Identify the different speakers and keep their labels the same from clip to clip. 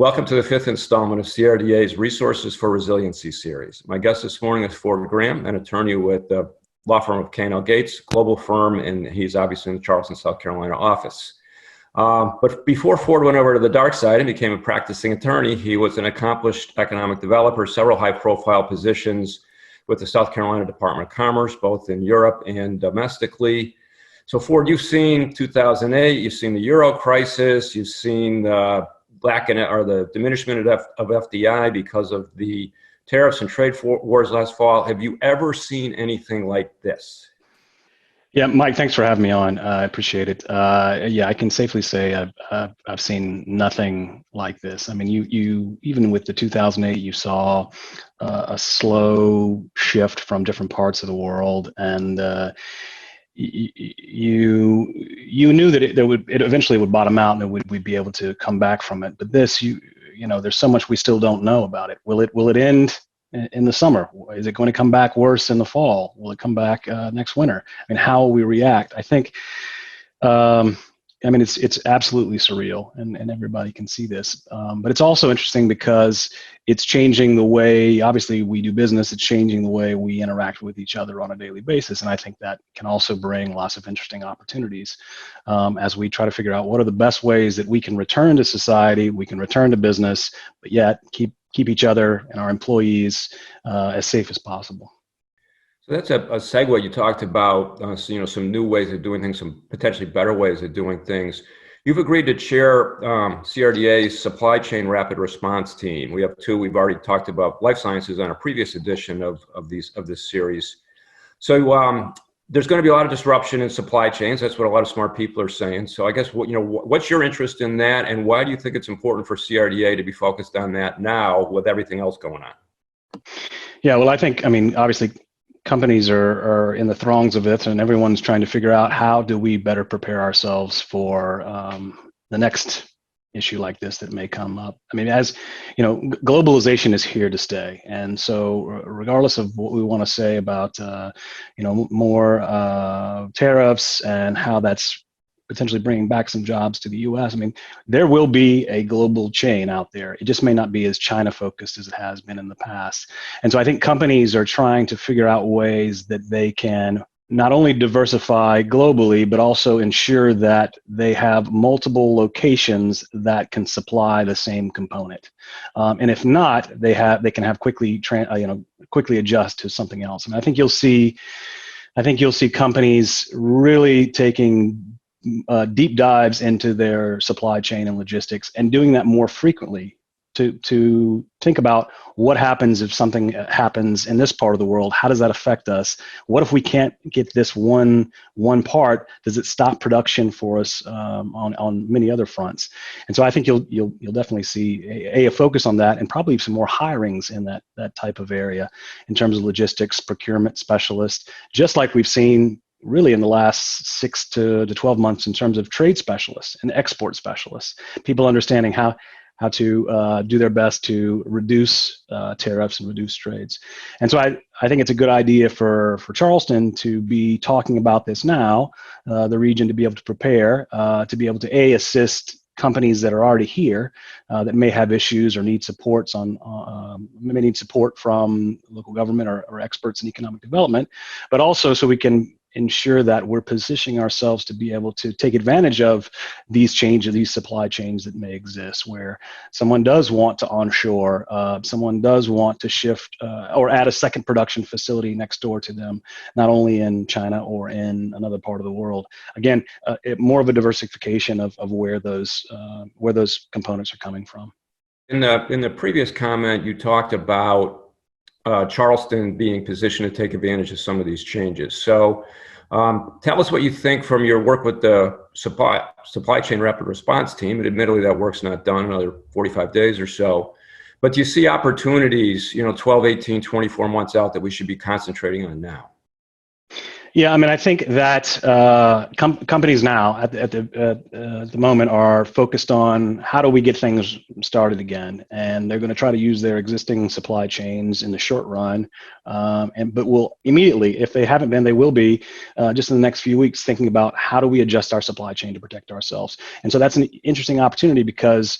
Speaker 1: Welcome to the fifth installment of CRDA's Resources for Resiliency series. My guest this morning is Ford Graham, an attorney with the law firm of K&L Gates, global firm, and he's obviously in the Charleston, South Carolina office. But before Ford went over to the dark side and became a practicing attorney, he was an accomplished economic developer, several high-profile positions with the South Carolina Department of Commerce, both in Europe and domestically. So Ford, you've seen 2008, you've seen the Euro crisis, you've seen the the diminishment of FDI because of the tariffs and trade wars last fall. Have you ever seen anything like this?
Speaker 2: Yeah, Mike, thanks for having me on. I appreciate it. Yeah, I can safely say I've seen nothing like this. I mean, you even with the 2008, you saw a slow shift from different parts of the world, and you knew that it eventually would bottom out, and that we'd be able to come back from it. But this, you know, there's so much we still don't know about it. Will it end in the summer? Is it going to come back worse in the fall? Will it come back next winter? I mean, how will we react? I think, I mean, it's absolutely surreal, and everybody can see this. But it's also interesting because it's changing the way, obviously, we do business. It's changing the way we interact with each other on a daily basis. And I think that can also bring lots of interesting opportunities as we try to figure out what are the best ways that we can return to society, we can return to business, but yet keep each other and our employees as safe as possible.
Speaker 1: So that's a segue. You talked about some new ways of doing things, some potentially better ways of doing things. You've agreed to chair CRDA's supply chain rapid response team. We have two. We've already talked about life sciences on a previous edition of this series. So there's going to be a lot of disruption in supply chains. That's what a lot of smart people are saying. So I guess what's your interest in that, and why do you think it's important for CRDA to be focused on that now with everything else going on?
Speaker 2: Yeah, well, I mean, obviously, companies are in the throngs of this, and everyone's trying to figure out how do we better prepare ourselves for the next issue like this that may come up. I mean, as you know, globalization is here to stay, and so regardless of what we want to say about more tariffs and how that's potentially bringing back some jobs to the U.S. I mean, there will be a global chain out there. It just may not be as China focused as it has been in the past. And so I think companies are trying to figure out ways that they can not only diversify globally, but also ensure that they have multiple locations that can supply the same component. And if not, they can have quickly adjust to something else. And I think you'll see companies really taking deep dives into their supply chain and logistics, and doing that more frequently to think about what happens if something happens in this part of the world. How does that affect us? What if we can't get this one part? Does it stop production for us on many other fronts? And so I think you'll definitely see a focus on that, and probably some more hirings in that type of area in terms of logistics, procurement specialists, just like we've seen really in the last 6 to 12 months in terms of trade specialists and export specialists, people understanding how to do their best to reduce tariffs and reduce trades. And so I think it's a good idea for Charleston to be talking about this now, the region to be able to prepare, to be able to assist companies that are already here that may have issues or need support from local government or experts in economic development, but also so we can ensure that we're positioning ourselves to be able to take advantage of these changes, these supply chains that may exist, where someone does want to onshore, someone does want to shift or add a second production facility next door to them, not only in China or in another part of the world. Again, more of a diversification of where those components are coming from.
Speaker 1: In the previous comment, you talked about Charleston being positioned to take advantage of some of these changes. So tell us what you think from your work with the supply chain rapid response team. And admittedly, that work's not done, another 45 days or so. But do you see opportunities, 12, 18, 24 months out that we should be concentrating on now?
Speaker 2: Yeah, I mean, I think that companies now at the moment are focused on how do we get things started again, and they're going to try to use their existing supply chains in the short run, but will immediately, if they haven't been, they will be just in the next few weeks thinking about how do we adjust our supply chain to protect ourselves. And so that's an interesting opportunity because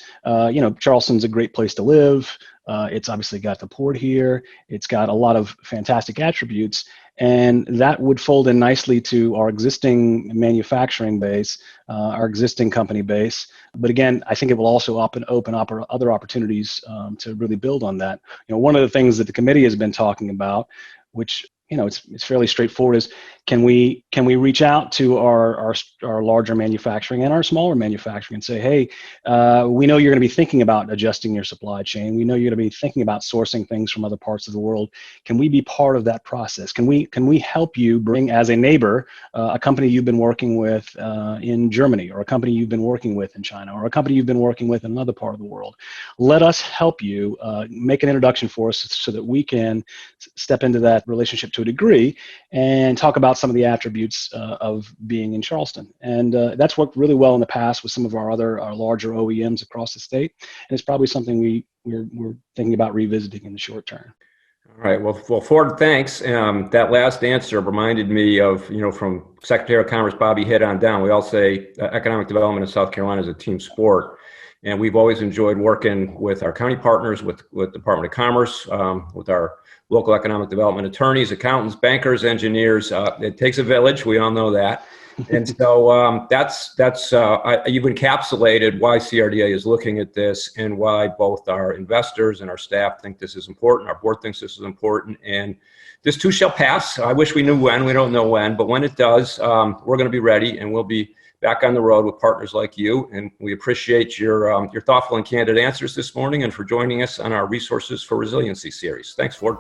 Speaker 2: Charleston's a great place to live. It's obviously got the port here. It's got a lot of fantastic attributes. And that would fold in nicely to our existing manufacturing base, our existing company base. But again, I think it will also open up other opportunities to really build on that. One of the things that the committee has been talking about, which it's fairly straightforward, is can we reach out to our larger manufacturing and our smaller manufacturing and say, hey, we know you're going to be thinking about adjusting your supply chain. We know you're going to be thinking about sourcing things from other parts of the world. Can we be part of that process? Can we help you bring, as a neighbor, a company you've been working with in Germany, or a company you've been working with in China, or a company you've been working with in another part of the world? Let us help you make an introduction for us so that we can step into that relationship to a degree and talk about some of the attributes of being in Charleston. And that's worked really well in the past with some of our larger OEMs across the state. And it's probably something we're thinking about revisiting in the short term.
Speaker 1: All right. Well, Ford, thanks. That last answer reminded me of, from Secretary of Commerce Bobby Hitt on down. We all say economic development in South Carolina is a team sport. And we've always enjoyed working with our county partners, with Department of Commerce, with our local economic development attorneys, accountants, bankers, engineers. It takes a village. We all know that. And so you've encapsulated why CRDA is looking at this and why both our investors and our staff think this is important. Our board thinks this is important. And this too shall pass. I wish we knew when. We don't know when. But when it does, we're going to be ready, and we'll be back on the road with partners like you. And we appreciate your thoughtful and candid answers this morning, and for joining us on our Resources for Resiliency series. Thanks, Ford.